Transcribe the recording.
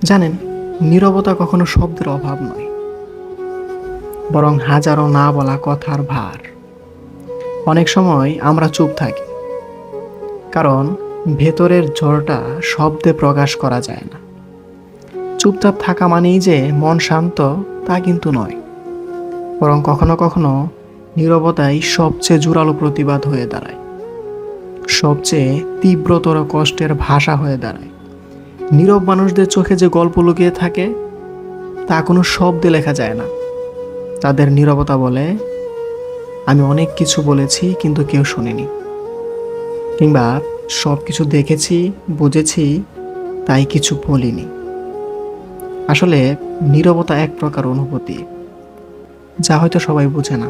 জানেন, নীরবতা কখনো শব্দের অভাব নয়, বরং হাজারো না বলা কথার ভার। অনেক সময় আমরা চুপ থাকি কারণ ভেতরের ঝড়টা শব্দে প্রকাশ করা যায় না। চুপচাপ থাকা মানেই যে মন শান্ত, তা কিন্তু নয়। বরং কখনো কখনো নীরবতাই সবচেয়ে জোরালো প্রতিবাদ হয়ে দাঁড়ায়, সবচেয়ে তীব্রতর কষ্টের ভাষা হয়ে দাঁড়ায়। নীরব মানুষদের চোখে যে গল্প লুকিয়ে থাকে, তা কোনো শব্দে লেখা যায় না। তাদের নীরবতা বলে, আমি অনেক কিছু বলেছি কিন্তু কেউ শোনেনি, কিংবা সব কিছু দেখেছি, বুঝেছি, তাই কিছু বলিনি। আসলে নীরবতা এক প্রকার অনুভূতি, যা হয়তো সবাই বোঝে না।